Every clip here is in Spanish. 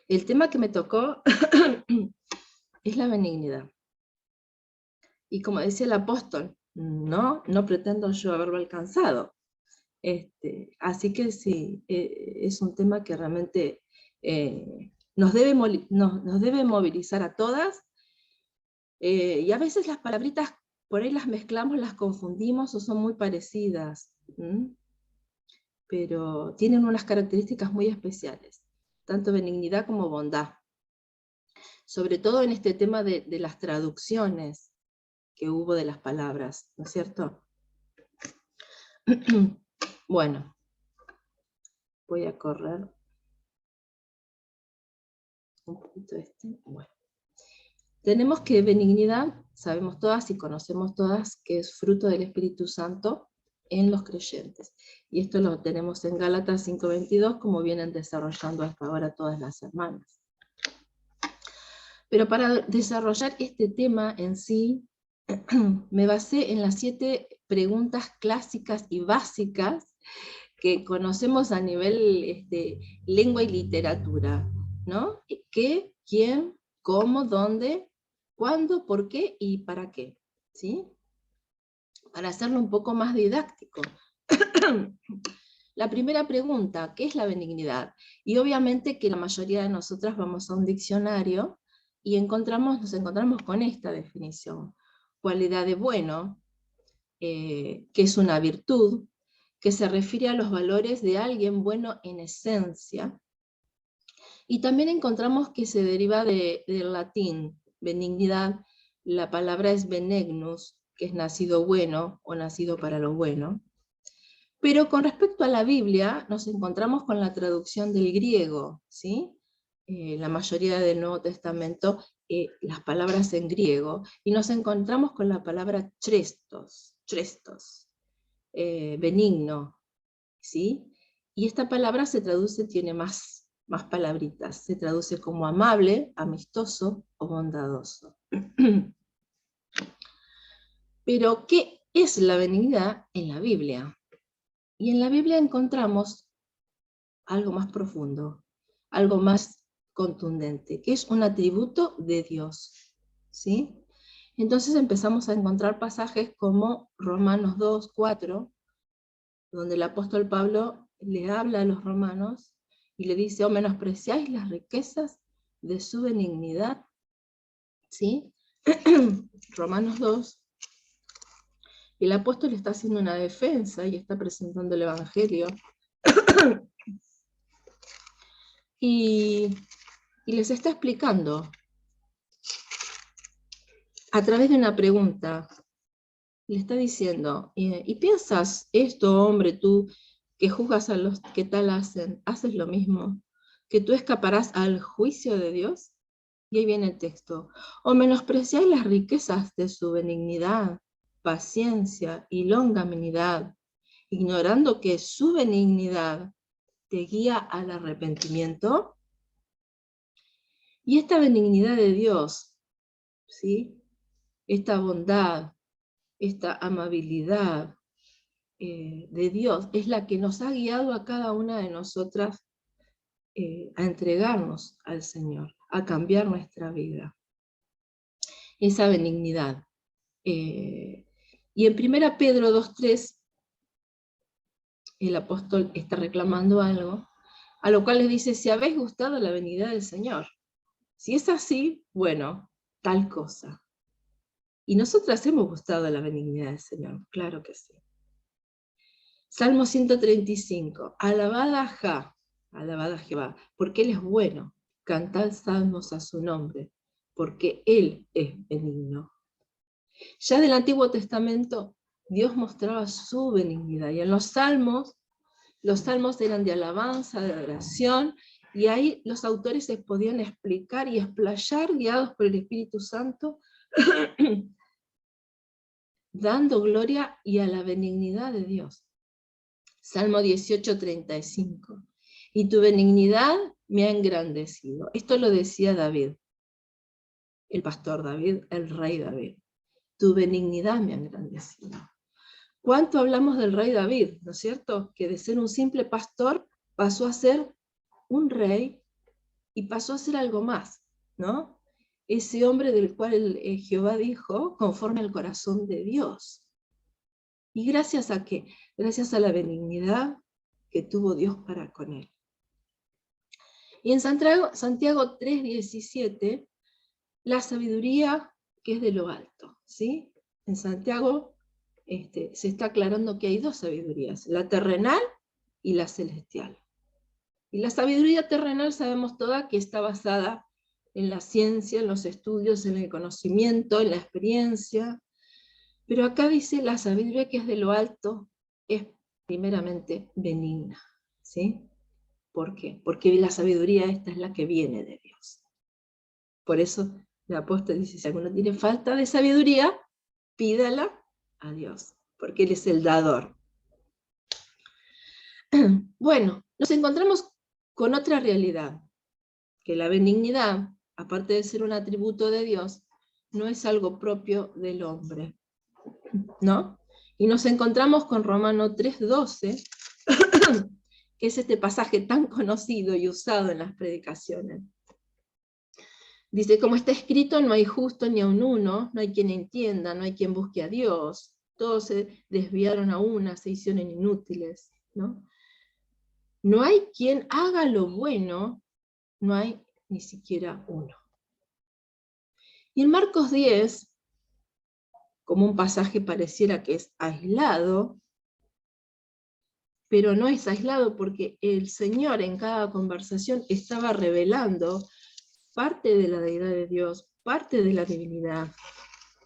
El tema que me tocó es la benignidad. Y como decía el apóstol, no pretendo yo haberlo alcanzado. Así que sí, es un tema que realmente nos debe movilizar a todas, y a veces las palabritas por ahí las mezclamos, las confundimos o son muy parecidas, pero tienen unas características muy especiales, tanto benignidad como bondad, sobre todo en este tema de las traducciones que hubo de las palabras, ¿no es cierto? Bueno, voy a correr un poquito Bueno. Tenemos que benignidad, sabemos todas y conocemos todas, que es fruto del Espíritu Santo en los creyentes. Y esto lo tenemos en Gálatas 5:22, como vienen desarrollando hasta ahora todas las hermanas. Pero para desarrollar este tema en sí, me basé en las 7 preguntas clásicas y básicas que conocemos a nivel lengua y literatura, ¿no? ¿Qué, quién, cómo, dónde, cuándo, por qué y para qué, ¿sí? Para hacerlo un poco más didáctico. La primera pregunta, ¿qué es la benignidad? Y obviamente que la mayoría de nosotras vamos a un diccionario y nos encontramos con esta definición. Cualidad de bueno, que es una virtud, que se refiere a los valores de alguien bueno en esencia. Y también encontramos que se deriva del latín, benignidad, la palabra es benignus, que es nacido bueno o nacido para lo bueno. Pero con respecto a la Biblia, nos encontramos con la traducción del griego, ¿sí? La mayoría del Nuevo Testamento, las palabras en griego, y nos encontramos con la palabra chrestos, benigno, ¿sí? Y esta palabra se traduce, tiene más palabritas, se traduce como amable, amistoso o bondadoso. Pero, ¿qué es la benignidad en la Biblia? Y en la Biblia encontramos algo más profundo, algo más contundente, que es un atributo de Dios, ¿sí? Entonces empezamos a encontrar pasajes como Romanos 2, 4, donde el apóstol Pablo le habla a los romanos y le dice, ¿o menospreciáis las riquezas de su benignidad? ¿Sí? Romanos 2. El apóstol está haciendo una defensa y está presentando el evangelio. y les está explicando a través de una pregunta. Le está diciendo, ¿y piensas esto, hombre, tú, que juzgas a los que tal hacen, haces lo mismo? ¿Que tú escaparás al juicio de Dios? Y ahí viene el texto. ¿O menospreciáis las riquezas de su benignidad, paciencia y longanimidad, ignorando que su benignidad te guía al arrepentimiento? Y esta benignidad de Dios, ¿sí? Esta bondad, esta amabilidad de Dios es la que nos ha guiado a cada una de nosotras a entregarnos al Señor, a cambiar nuestra vida. Esa benignidad. Y en 1 Pedro 2:3, el apóstol está reclamando algo, a lo cual les dice, si habéis gustado la benignidad del Señor. Si es así, bueno, tal cosa. Y nosotras hemos gustado la benignidad del Señor, claro que sí. Salmo 135, alabad a Jehová, porque Él es bueno, cantad salmos a su nombre, porque Él es benigno. Ya del Antiguo Testamento, Dios mostraba su benignidad, y en los salmos eran de alabanza, de adoración, y ahí los autores se podían explicar y explayar, guiados por el Espíritu Santo, dando gloria y a la benignidad de Dios. Salmo 18:35. Y tu benignidad me ha engrandecido. Esto lo decía David, el pastor David, el rey David. Tu benignidad me ha engrandecido. ¿Cuánto hablamos del rey David, no es cierto? Que de ser un simple pastor pasó a ser un rey y pasó a ser algo más, ¿no? Ese hombre del cual Jehová dijo, conforme al corazón de Dios. ¿Y gracias a qué? Gracias a la benignidad que tuvo Dios para con él. Y en Santiago 3:17, la sabiduría que es de lo alto, ¿sí? En Santiago se está aclarando que hay dos sabidurías, la terrenal y la celestial. Y la sabiduría terrenal sabemos toda que está basada en la ciencia, en los estudios, en el conocimiento, en la experiencia. Pero acá dice la sabiduría que es de lo alto es primeramente benigna, ¿sí? ¿Por qué? Porque la sabiduría esta es la que viene de Dios. Por eso el apóstol dice, si alguno tiene falta de sabiduría, pídala a Dios, porque Él es el dador. Bueno, nos encontramos con otra realidad, que la benignidad, aparte de ser un atributo de Dios, no es algo propio del hombre, ¿no? Y nos encontramos con Romanos 3:12, que es este pasaje tan conocido y usado en las predicaciones. Dice, como está escrito, no hay justo ni aun uno, no hay quien entienda, no hay quien busque a Dios, todos se desviaron a una, se hicieron inútiles, ¿no? No hay quien haga lo bueno, no hay ni siquiera uno. Y en Marcos 10, como un pasaje pareciera que es aislado, pero no es aislado porque el Señor en cada conversación estaba revelando parte de la deidad de Dios, parte de la divinidad,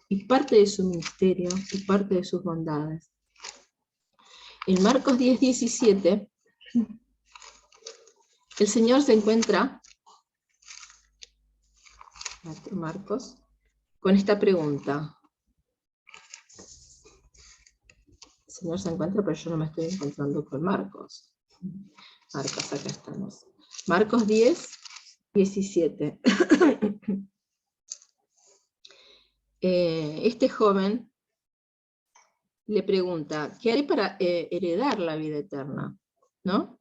y parte de su ministerio, y parte de sus bondades. En Marcos 10:17, el Señor se encuentra, Marcos, con esta pregunta. El Señor se encuentra, pero yo no me estoy encontrando con Marcos. Marcos, acá estamos. Marcos 10:17. Este joven le pregunta, ¿qué haré para heredar la vida eterna? ¿No?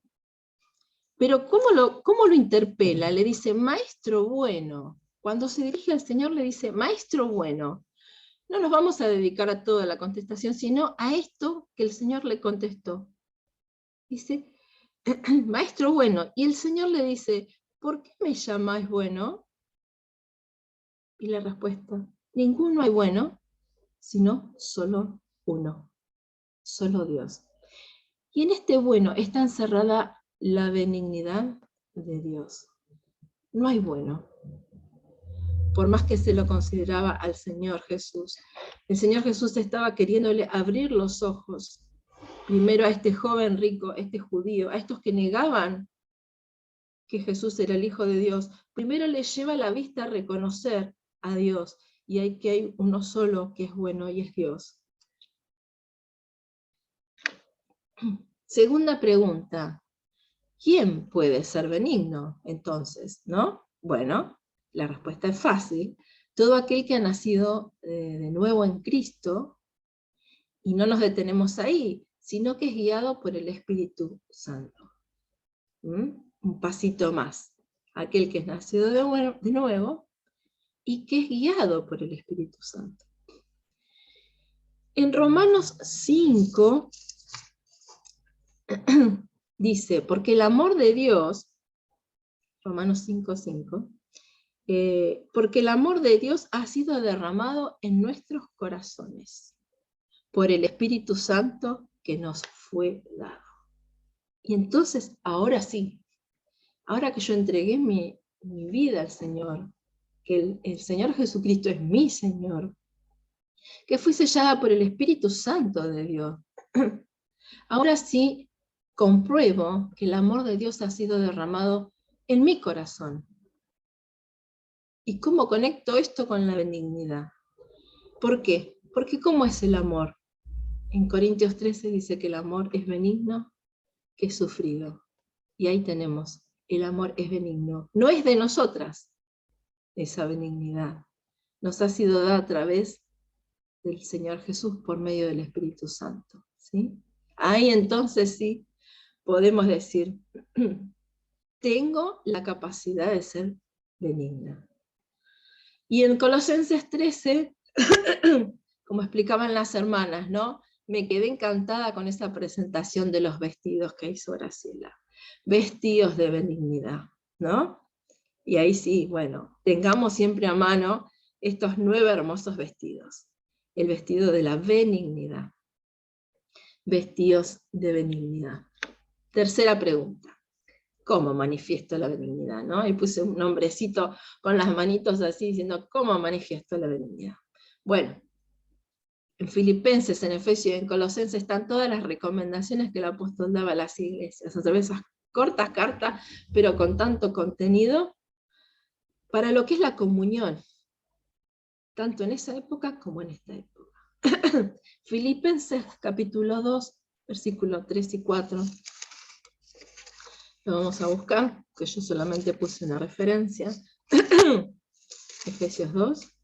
Pero ¿cómo lo interpela? Le dice, maestro bueno. Cuando se dirige al Señor le dice, maestro bueno. No nos vamos a dedicar a toda la contestación, sino a esto que el Señor le contestó. Dice, maestro bueno. Y el Señor le dice, ¿por qué me llamáis bueno? Y la respuesta, ninguno hay bueno, sino solo uno, solo Dios. Y en este bueno está encerrada la benignidad de Dios. No hay bueno. Por más que se lo consideraba al Señor Jesús. El Señor Jesús estaba queriéndole abrir los ojos, primero a este joven rico, a este judío, a estos que negaban que Jesús era el Hijo de Dios. Primero le lleva la vista a reconocer a Dios, y hay uno solo que es bueno, y es Dios. Segunda pregunta, ¿quién puede ser benigno entonces? ¿No? Bueno, la respuesta es fácil. Todo aquel que ha nacido de nuevo en Cristo, y no nos detenemos ahí, sino que es guiado por el Espíritu Santo. Un pasito más. Aquel que es nacido de nuevo y que es guiado por el Espíritu Santo. En Romanos 5 dice, porque el amor de Dios, Romanos 5:5, porque el amor de Dios ha sido derramado en nuestros corazones por el Espíritu Santo que nos fue dado. Y entonces, ahora sí, ahora que yo entregué mi vida al Señor, que el Señor Jesucristo es mi Señor, que fui sellada por el Espíritu Santo de Dios, ahora sí compruebo que el amor de Dios ha sido derramado en mi corazón. ¿Y cómo conecto esto con la benignidad? ¿Por qué? Porque ¿cómo es el amor? En Corintios 13 dice que el amor es benigno, que es sufrido. Y ahí tenemos, el amor es benigno. No es de nosotras esa benignidad. Nos ha sido dada a través del Señor Jesús por medio del Espíritu Santo. ¿Sí? Ahí entonces sí podemos decir tengo la capacidad de ser benigna. Y en Colosenses 13, como explicaban las hermanas, ¿no? Me quedé encantada con esa presentación de los vestidos que hizo Graciela. Vestidos de benignidad, ¿no? Y ahí sí, bueno, tengamos siempre a mano estos 9 hermosos vestidos. El vestido de la benignidad. Vestidos de benignidad. Tercera pregunta. ¿Cómo manifiesto la benignidad? ¿No? Y puse un nombrecito con las manitos así diciendo, ¿cómo manifiesto la benignidad? Bueno, en Filipenses, en Efesios y en Colosenses están todas las recomendaciones que el apóstol daba a las iglesias, a través de esas cortas cartas, pero con tanto contenido, para lo que es la comunión, tanto en esa época como en esta época. Filipenses capítulo 2, versículos 3 y 4. Lo vamos a buscar, que yo solamente puse una referencia. Efesios 2.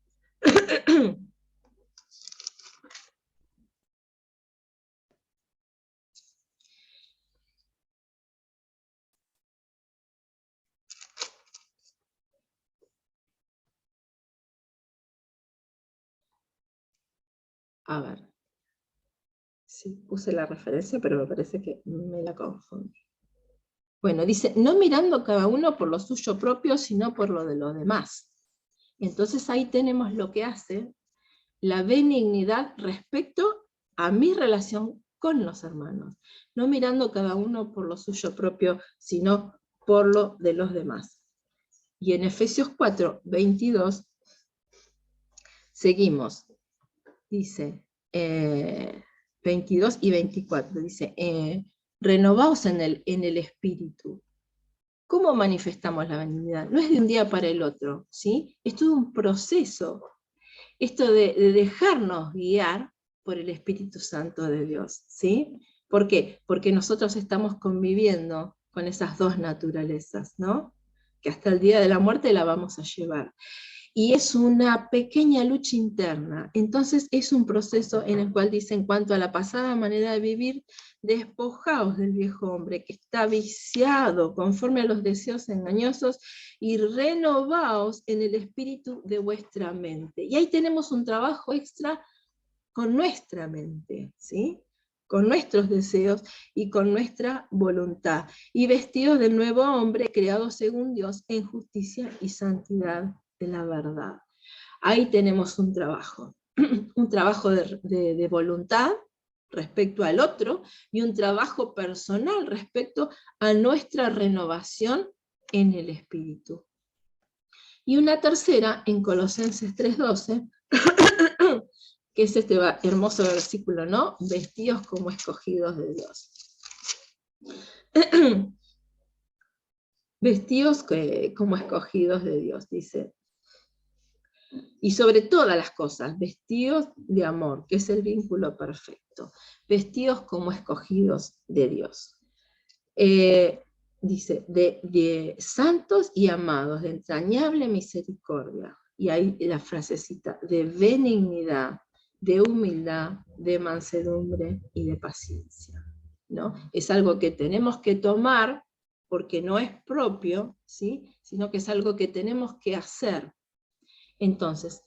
A ver. Sí, puse la referencia, pero me parece que me la confundí. Bueno, dice, no mirando cada uno por lo suyo propio, sino por lo de los demás. Entonces ahí tenemos lo que hace la benignidad respecto a mi relación con los hermanos. No mirando cada uno por lo suyo propio, sino por lo de los demás. Y en Efesios 4, 22, seguimos. Dice, 22 y 24, dice, renovaos en el espíritu. ¿Cómo manifestamos la benignidad? No es de un día para el otro, ¿sí? Es todo un proceso. Esto de dejarnos guiar por el Espíritu Santo de Dios, ¿sí? ¿Por qué? Porque nosotros estamos conviviendo con esas dos naturalezas, ¿no? Que hasta el día de la muerte la vamos a llevar. Y es una pequeña lucha interna. Entonces es un proceso en el cual dice, en cuanto a la pasada manera de vivir, despojaos del viejo hombre que está viciado conforme a los deseos engañosos y renovaos en el espíritu de vuestra mente. Y ahí tenemos un trabajo extra con nuestra mente, ¿sí? Con nuestros deseos y con nuestra voluntad. Y vestidos del nuevo hombre creado según Dios en justicia y santidad de la verdad. Ahí tenemos un trabajo de voluntad respecto al otro y un trabajo personal respecto a nuestra renovación en el espíritu. Y una tercera en Colosenses 3:12, que es este hermoso versículo, ¿no? Vestidos como escogidos de Dios. Vestidos como escogidos de Dios, dice. Y sobre todas las cosas, vestidos de amor, que es el vínculo perfecto. Vestidos como escogidos de Dios. Dice, de santos y amados, de entrañable misericordia. Y ahí la frasecita, de benignidad, de humildad, de mansedumbre y de paciencia, ¿no? Es algo que tenemos que tomar porque no es propio, ¿sí? Sino que es algo que tenemos que hacer. Entonces,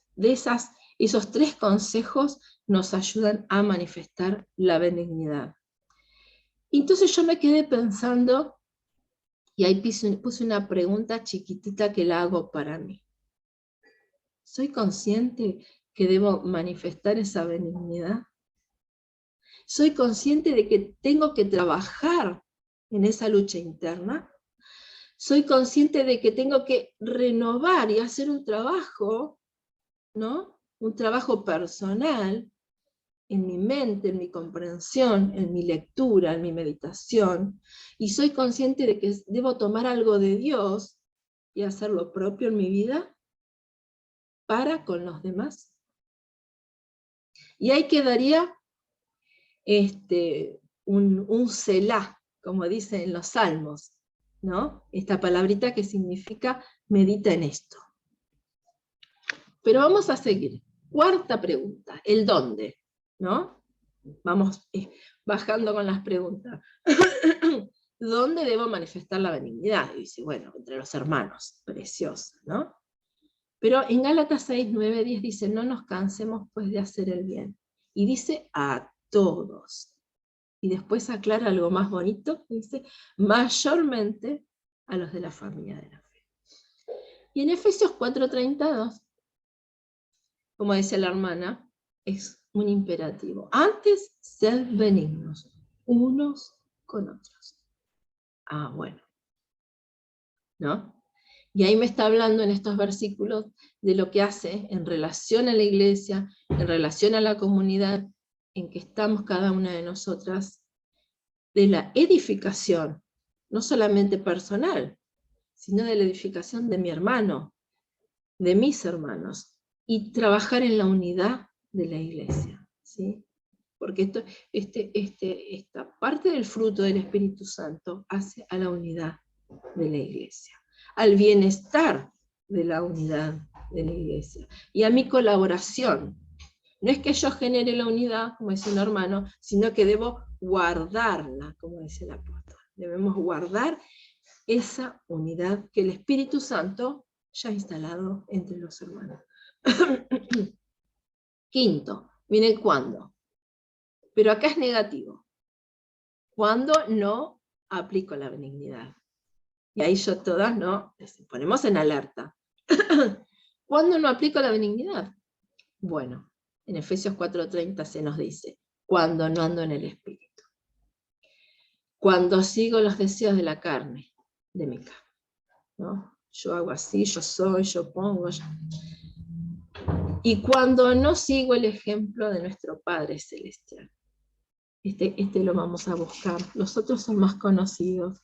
esos 3 consejos nos ayudan a manifestar la benignidad. Entonces yo me quedé pensando, y ahí puse una pregunta chiquitita que la hago para mí. ¿Soy consciente que debo manifestar esa benignidad? ¿Soy consciente de que tengo que trabajar en esa lucha interna? ¿Soy consciente de que tengo que renovar y hacer un trabajo, ¿no? Un trabajo personal en mi mente, en mi comprensión, en mi lectura, en mi meditación, y soy consciente de que debo tomar algo de Dios y hacerlo propio en mi vida para con los demás? Y ahí quedaría un selá, como dicen en los salmos, ¿no? Esta palabrita que significa medita en esto. Pero vamos a seguir. Cuarta pregunta, el dónde, ¿no? Vamos bajando con las preguntas. ¿dónde debo manifestar la benignidad? Y dice, bueno, entre los hermanos, preciosa, ¿no? Pero en Gálatas 6, 9, 10 dice, no nos cansemos pues de hacer el bien. Y dice a todos. Y después aclara algo más bonito, dice, mayormente a los de la familia de la fe. Y en Efesios 4:32, como dice la hermana, es un imperativo. Antes, sed benignos, unos con otros. Ah, bueno, ¿no? Y ahí me está hablando en estos versículos de lo que hace en relación a la iglesia, en relación a la comunidad en que estamos cada una de nosotras, de la edificación, no solamente personal, sino de la edificación de mi hermano, de mis hermanos, y trabajar en la unidad de la iglesia, ¿sí? Porque esta parte del fruto del Espíritu Santo hace a la unidad de la iglesia, al bienestar de la unidad de la iglesia, y a mi colaboración. No es que yo genere la unidad, como dice un hermano, sino que debo guardarla, como dice el apóstol. Debemos guardar esa unidad que el Espíritu Santo ya ha instalado entre los hermanos. Quinto, miren cuándo. Pero acá es negativo. Cuando no aplico la benignidad. Y ahí yo todas no, ponemos en alerta. ¿Cuándo no aplico la benignidad? Bueno, en Efesios 4:30 se nos dice, cuando no ando en el Espíritu. Cuando sigo los deseos de la carne, de mi carne. ¿No? Yo hago así, yo soy, yo pongo. Y cuando no sigo el ejemplo de nuestro Padre Celestial. Este lo vamos a buscar. Los otros son más conocidos.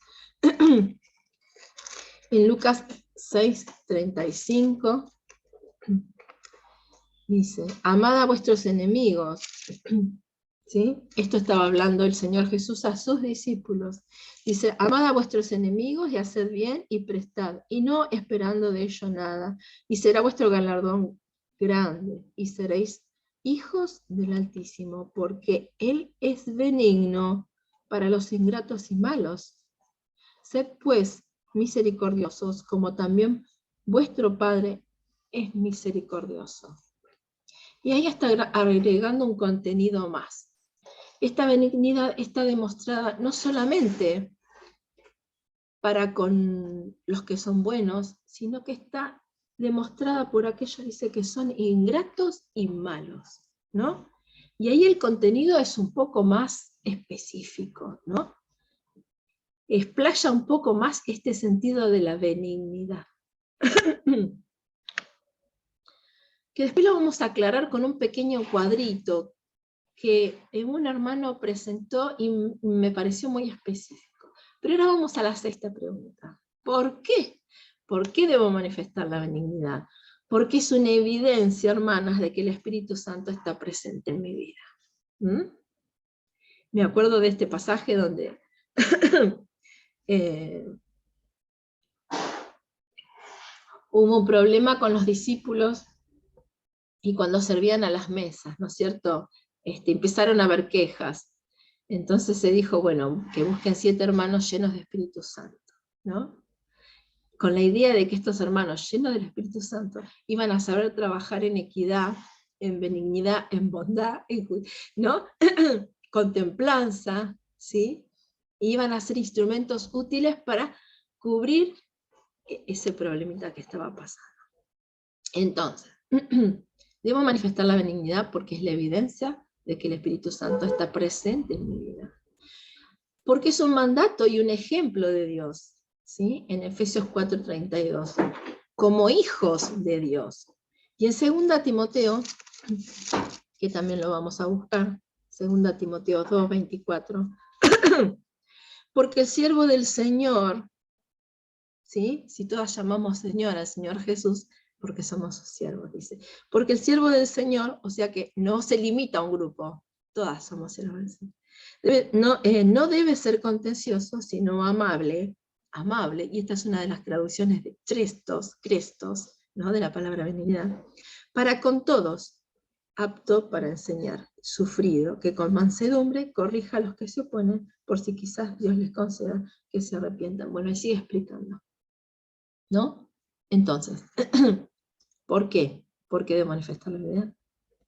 En Lucas 6:35 dice, amad a vuestros enemigos. ¿Sí? Esto estaba hablando el Señor Jesús a sus discípulos. Dice, amad a vuestros enemigos y haced bien y prestad, y no esperando de ello nada, y será vuestro galardón grande, y seréis hijos del Altísimo, porque Él es benigno para los ingratos y malos. Sed pues misericordiosos, como también vuestro Padre es misericordioso. Y ahí está agregando un contenido más. Esta benignidad está demostrada no solamente para con los que son buenos, sino que está demostrada por aquellos, dice, que son ingratos y malos, ¿no? Y ahí el contenido es un poco más específico, ¿no? Explaya un poco más este sentido de la benignidad. Que después lo vamos a aclarar con un pequeño cuadrito que un hermano presentó y me pareció muy específico. Pero ahora vamos a la sexta pregunta. ¿Por qué? ¿Por qué debo manifestar la benignidad? Porque es una evidencia, hermanas, de que el Espíritu Santo está presente en mi vida. Me acuerdo de este pasaje donde hubo un problema con los discípulos y cuando servían a las mesas, ¿no es cierto? Empezaron a haber quejas. Entonces se dijo, bueno, que busquen 7 hermanos llenos de Espíritu Santo, ¿no? Con la idea de que estos hermanos llenos del Espíritu Santo iban a saber trabajar en equidad, en benignidad, en bondad, ¿no? Con templanza, ¿sí? Y iban a ser instrumentos útiles para cubrir ese problemita que estaba pasando. Entonces, debo manifestar la benignidad porque es la evidencia de que el Espíritu Santo está presente en mi vida. Porque es un mandato y un ejemplo de Dios, ¿sí? En Efesios 4:32, como hijos de Dios. Y en 2 Timoteo, que también lo vamos a buscar, 2 Timoteo 2:24, porque el siervo del Señor, ¿sí? Si todas llamamos Señor al Señor Jesús, porque somos sus siervos, dice. Porque el siervo del Señor, o sea que no se limita a un grupo, todas somos siervos del Señor. No debe ser contencioso, sino amable, y esta es una de las traducciones de crestos, ¿no? De la palabra benignidad, para con todos, apto para enseñar, sufrido, que con mansedumbre corrija a los que se oponen, por si quizás Dios les conceda que se arrepientan. Bueno, y sigue explicando, ¿no? Entonces, ¿por qué? Porque de manifestar la unidad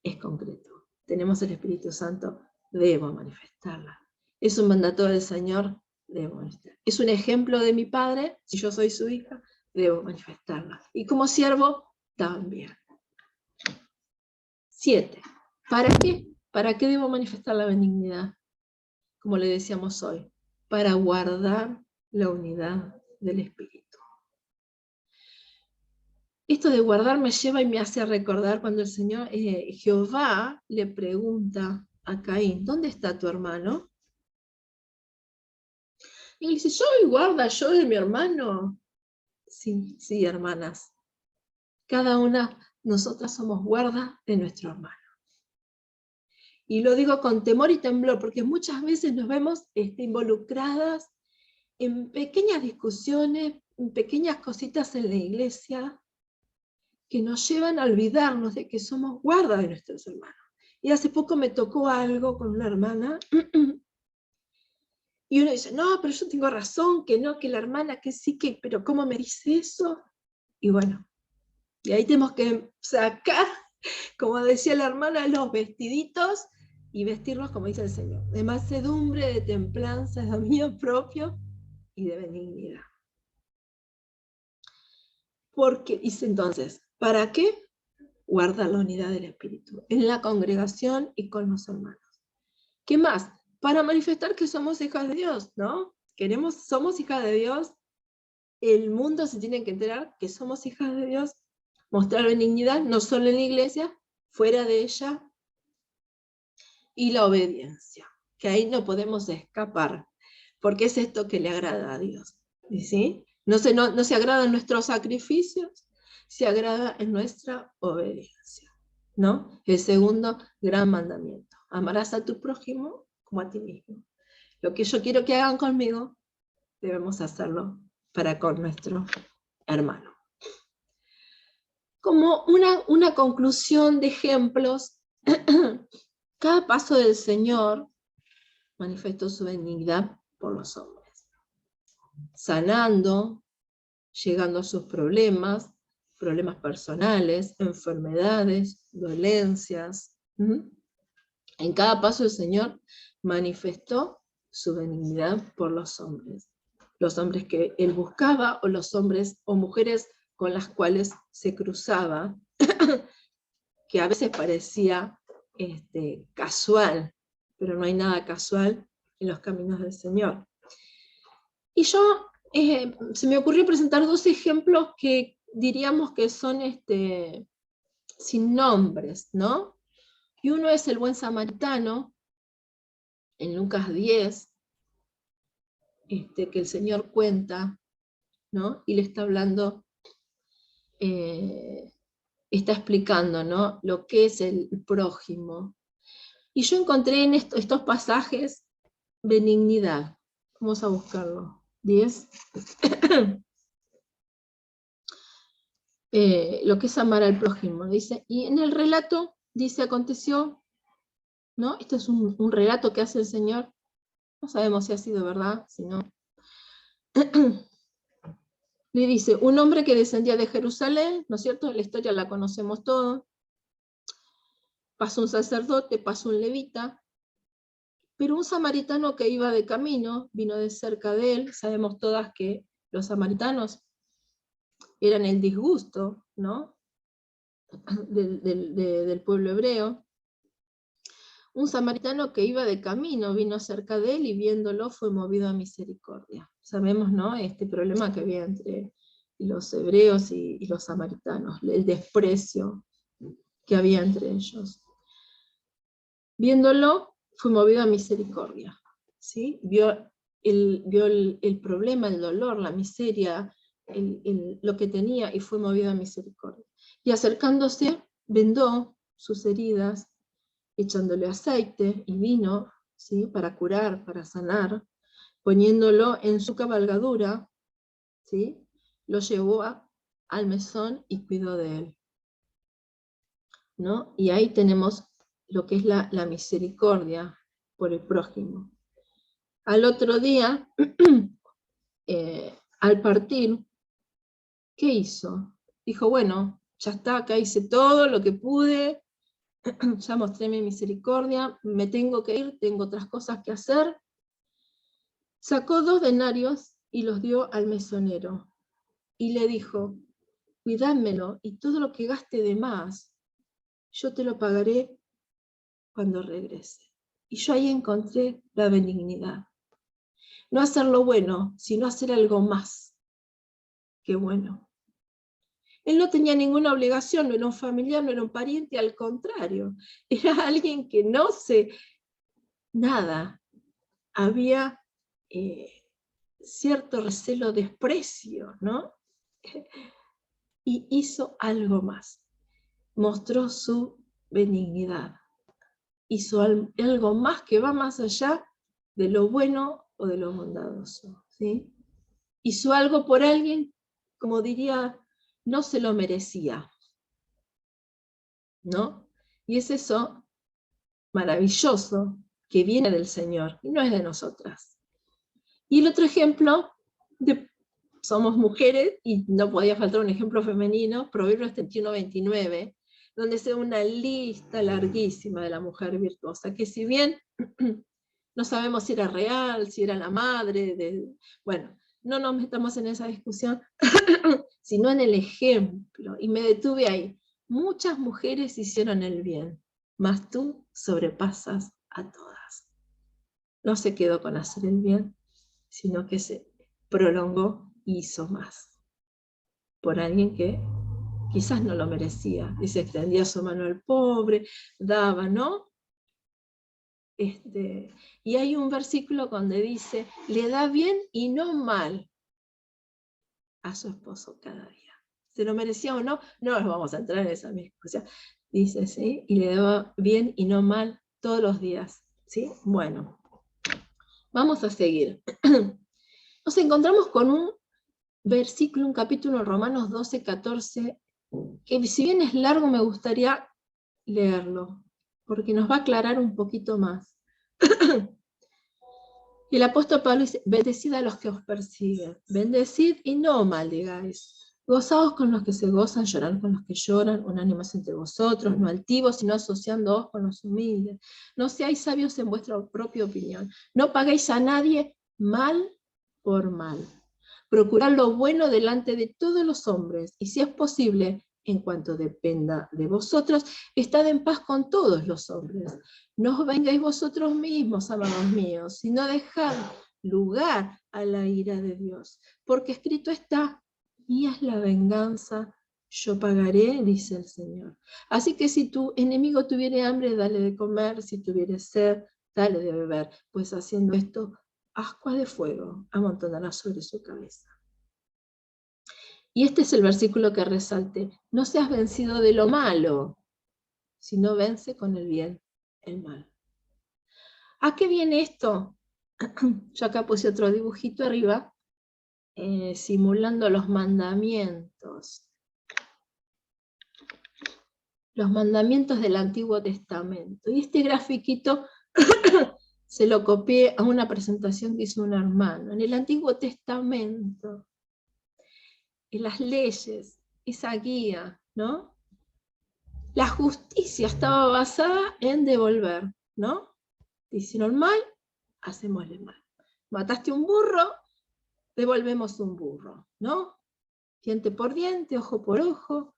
es concreto. Tenemos el Espíritu Santo, debo manifestarla. Es un mandato del Señor, debo manifestarla. Es un ejemplo de mi Padre, si yo soy su hija, debo manifestarla. Y como siervo, también. 7. ¿Para qué? ¿Para qué debo manifestar la benignidad? Como le decíamos hoy, para guardar la unidad del Espíritu. Esto de guardar me lleva y me hace recordar cuando el Señor, Jehová le pregunta a Caín, ¿dónde está tu hermano? Y él dice, yo guarda yo de mi hermano. Sí, sí, hermanas. Cada una, nosotras somos guarda de nuestro hermano. Y lo digo con temor y temblor, porque muchas veces nos vemos involucradas en pequeñas discusiones, en pequeñas cositas en la iglesia, que nos llevan a olvidarnos de que somos guarda de nuestros hermanos. Y hace poco me tocó algo con una hermana, y uno dice, no, pero yo tengo razón, que no, que la hermana, que sí, que, pero ¿cómo me dice eso? Y bueno, y ahí tenemos que sacar, como decía la hermana, los vestiditos, y vestirlos como dice el Señor, de mansedumbre, de templanza, de dominio propio, y de benignidad. Porque, dice entonces, ¿para qué? Guarda la unidad del Espíritu, en la congregación y con los hermanos. ¿Qué más? Para manifestar que somos hijas de Dios, ¿no? Somos hijas de Dios, el mundo se tiene que enterar que somos hijas de Dios, mostrar benignidad, no solo en la iglesia, fuera de ella, y la obediencia, que ahí no podemos escapar, porque es esto que le agrada a Dios, ¿sí? No se agrada en nuestros sacrificios, se agrada en nuestra obediencia, ¿no? El segundo gran mandamiento, amarás a tu prójimo como a ti mismo. Lo que yo quiero que hagan conmigo, debemos hacerlo para con nuestro hermano. Como una conclusión de ejemplos, cada paso del Señor manifestó su benignidad por los hombres, sanando, llegando a sus problemas personales, enfermedades, dolencias. En cada paso el Señor manifestó su benignidad por los hombres que Él buscaba, o los hombres o mujeres con las cuales se cruzaba, que a veces parecía casual, pero no hay nada casual en los caminos del Señor. Y se me ocurrió presentar 2 ejemplos que diríamos que son sin nombres, ¿no? Y uno es el buen samaritano, en Lucas 10, que el Señor cuenta, ¿no? Y le está hablando, está explicando, ¿no? Lo que es el prójimo. Y yo encontré en estos pasajes benignidad. Vamos a buscarlo. 10. Lo que es amar al prójimo. Dice, y en el relato dice, aconteció, ¿no? Esto es un relato que hace el Señor. No sabemos si ha sido verdad, si no. Le dice, un hombre que descendía de Jerusalén, ¿no es cierto? La historia la conocemos todos. Pasó un sacerdote, pasó un levita, pero un samaritano que iba de camino, vino de cerca de él. Sabemos todas que los samaritanos eran el disgusto, ¿no? del pueblo hebreo. Un samaritano que iba de camino vino cerca de él y viéndolo fue movido a misericordia. Sabemos, ¿no? Este problema que había entre los hebreos y los samaritanos, el desprecio que había entre ellos. Viéndolo fue movido a misericordia, ¿sí? Vio el problema, el dolor, la miseria, lo que tenía, y fue movido a misericordia. Y acercándose, vendó sus heridas, echándole aceite y vino, ¿sí? Para curar, para sanar, poniéndolo en su cabalgadura, ¿sí? Lo llevó al mesón y cuidó de él. ¿no? Y ahí tenemos lo que es la misericordia por el prójimo. Al otro día, al partir, ¿qué hizo? Dijo, bueno, ya está, acá hice todo lo que pude, ya mostré mi misericordia, me tengo que ir, tengo otras cosas que hacer. Sacó 2 denarios y los dio al mesonero. Y le dijo, cuídamelo, y todo lo que gaste de más, yo te lo pagaré cuando regrese. Y yo ahí encontré la benignidad. No hacer lo bueno, sino hacer algo más que bueno. Él no tenía ninguna obligación, no era un familiar, no era un pariente, al contrario, era alguien que no se... nada, había cierto recelo, desprecio, ¿no? Y hizo algo más, mostró su benignidad, hizo algo más que va más allá de lo bueno o de lo bondadoso, ¿sí? Hizo algo por alguien, como diría, no se lo merecía, ¿no? Y es eso maravilloso que viene del Señor, y no es de nosotras. Y el otro ejemplo, somos mujeres, y no podía faltar un ejemplo femenino, Proverbios 31:29, donde se da una lista larguísima de la mujer virtuosa, que si bien no sabemos si era real, si era la madre, bueno, no nos metamos en esa discusión, sino en el ejemplo, y me detuve ahí. Muchas mujeres hicieron el bien, mas tú sobrepasas a todas. No se quedó con hacer el bien, sino que se prolongó y hizo más. Por alguien que quizás no lo merecía, y se extendía su mano al pobre, daba, ¿no? Y hay un versículo donde dice, le da bien y no mal a su esposo cada día. ¿Se lo merecía o no? No nos vamos a entrar en esa discusión. Dice, ¿sí? Y le daba bien y no mal todos los días, ¿sí? Bueno, vamos a seguir. Nos encontramos con un versículo, un capítulo en Romanos 12:14, que si bien es largo me gustaría leerlo, porque nos va a aclarar un poquito más. Y el apóstol Pablo dice, bendecid a los que os persiguen, bendecid y no maldigáis, gozaos con los que se gozan, llorad con los que lloran, unánimes entre vosotros, no altivos, sino asociándoos con los humildes, no seáis sabios en vuestra propia opinión, no paguéis a nadie mal por mal, procurad lo bueno delante de todos los hombres, y si es posible, en cuanto dependa de vosotros, estad en paz con todos los hombres. No os vengáis vosotros mismos, amados míos, sino dejad lugar a la ira de Dios. Porque escrito está, mía es la venganza, yo pagaré, dice el Señor. Así que si tu enemigo tuviere hambre, dale de comer, si tuviere sed, dale de beber, pues haciendo esto, ascuas de fuego amontonará sobre su cabeza. Y este es el versículo que resalte, no seas vencido de lo malo, sino vence con el bien el mal. ¿A qué viene esto? Yo acá puse otro dibujito arriba, simulando los mandamientos. Los mandamientos del Antiguo Testamento. Y este grafiquito se lo copié a una presentación que hizo un hermano. En el Antiguo Testamento, en las leyes, esa guía, ¿no? La justicia estaba basada en devolver, ¿no? Te hicieron mal, hacemosle mal. Mataste un burro, devolvemos un burro, ¿no? Diente por diente, ojo por ojo.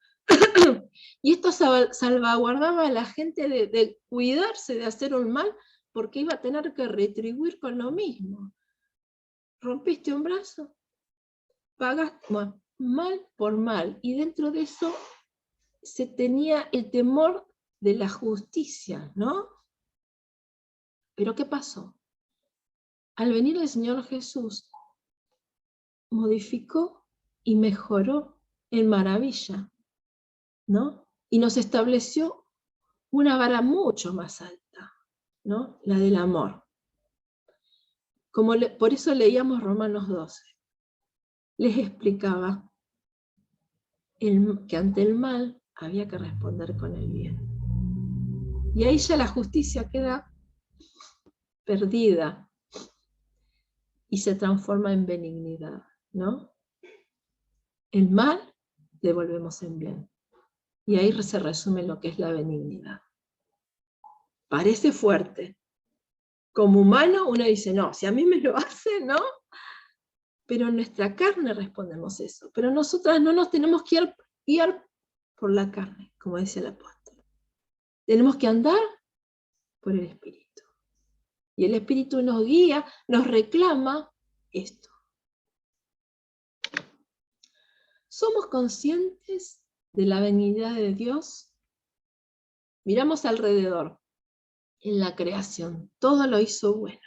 Y esto salvaguardaba a la gente de cuidarse de hacer un mal, porque iba a tener que retribuir con lo mismo. Rompiste un brazo, pagaste mal por mal, y dentro de eso se tenía el temor de la justicia, ¿no? Pero ¿qué pasó? Al venir el Señor Jesús, modificó y mejoró en maravilla, ¿no? Y nos estableció una vara mucho más alta, ¿no? La del amor. Por eso leíamos Romanos 12. Les explicaba que ante el mal había que responder con el bien. Y ahí ya la justicia queda perdida y se transforma en benignidad, ¿no? El mal devolvemos en bien. Y ahí se resume lo que es la benignidad. Parece fuerte. Como humano uno dice, no, si a mí me lo hace, ¿no? Pero en nuestra carne respondemos eso. Pero nosotras no nos tenemos que guiar por la carne, como dice el apóstol. Tenemos que andar por el Espíritu. Y el Espíritu nos guía, nos reclama esto. ¿Somos conscientes de la benignidad de Dios? Miramos alrededor, en la creación, todo lo hizo bueno,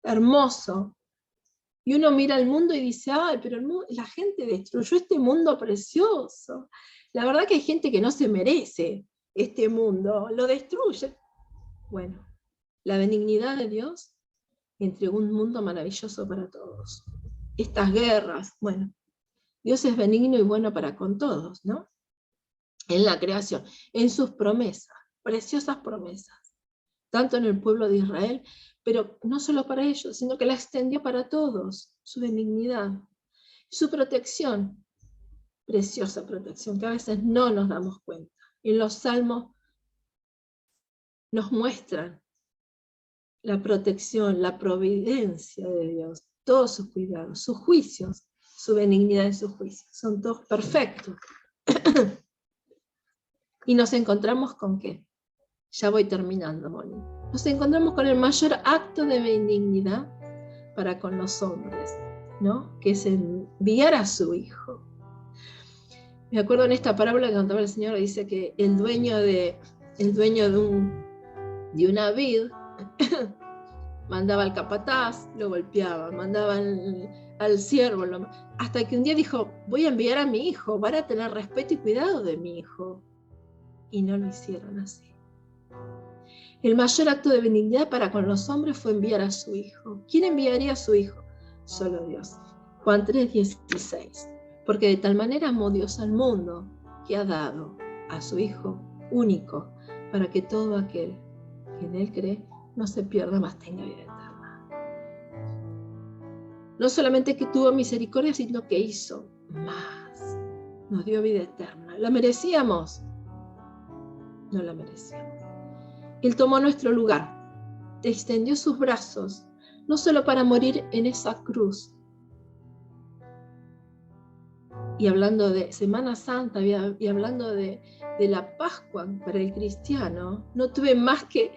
hermoso. Y uno mira el mundo y dice, ay, pero la gente destruyó este mundo precioso. La verdad que hay gente que no se merece este mundo, lo destruye. Bueno, la benignidad de Dios entregó un mundo maravilloso para todos. Estas guerras, bueno, Dios es benigno y bueno para con todos, ¿no? En la creación, en sus promesas, preciosas promesas, tanto en el pueblo de Israel, pero no solo para ellos, sino que la extendió para todos, su benignidad, su protección, preciosa protección, que a veces no nos damos cuenta. En los salmos nos muestran la protección, la providencia de Dios, todos sus cuidados, sus juicios, su benignidad y sus juicios, son todos perfectos. Y nos encontramos con ¿qué? Ya voy terminando, Moni. Nos encontramos con el mayor acto de benignidad para con los hombres, ¿no? Que es enviar a su Hijo. Me acuerdo en esta parábola que contaba el Señor, dice que el dueño de una vid mandaba al capataz, lo golpeaba, mandaba al siervo, hasta que un día dijo, voy a enviar a mi hijo, van a tener respeto y cuidado de mi hijo. Y no lo hicieron así. El mayor acto de benignidad para con los hombres fue enviar a su Hijo. ¿Quién enviaría a su Hijo? Solo Dios. Juan 3:16. Porque de tal manera amó Dios al mundo, que ha dado a su Hijo único, para que todo aquel que en Él cree no se pierda, mas tenga vida eterna. No solamente que tuvo misericordia, sino que hizo más. Nos dio vida eterna. ¿La merecíamos? No la merecíamos. Él tomó nuestro lugar, extendió sus brazos, no solo para morir en esa cruz. Y hablando de Semana Santa y hablando de la Pascua para el cristiano, no tuve más que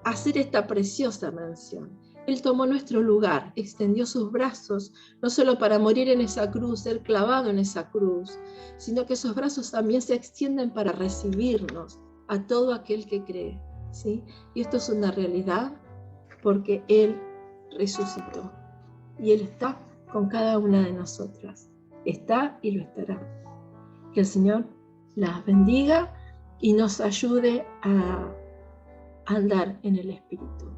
hacer esta preciosa mención. Él tomó nuestro lugar, extendió sus brazos, no solo para morir en esa cruz, ser clavado en esa cruz, sino que esos brazos también se extienden para recibirnos a todo aquel que cree. ¿Sí? Y esto es una realidad porque Él resucitó y Él está con cada una de nosotras, está y lo estará. Que el Señor las bendiga y nos ayude a andar en el Espíritu.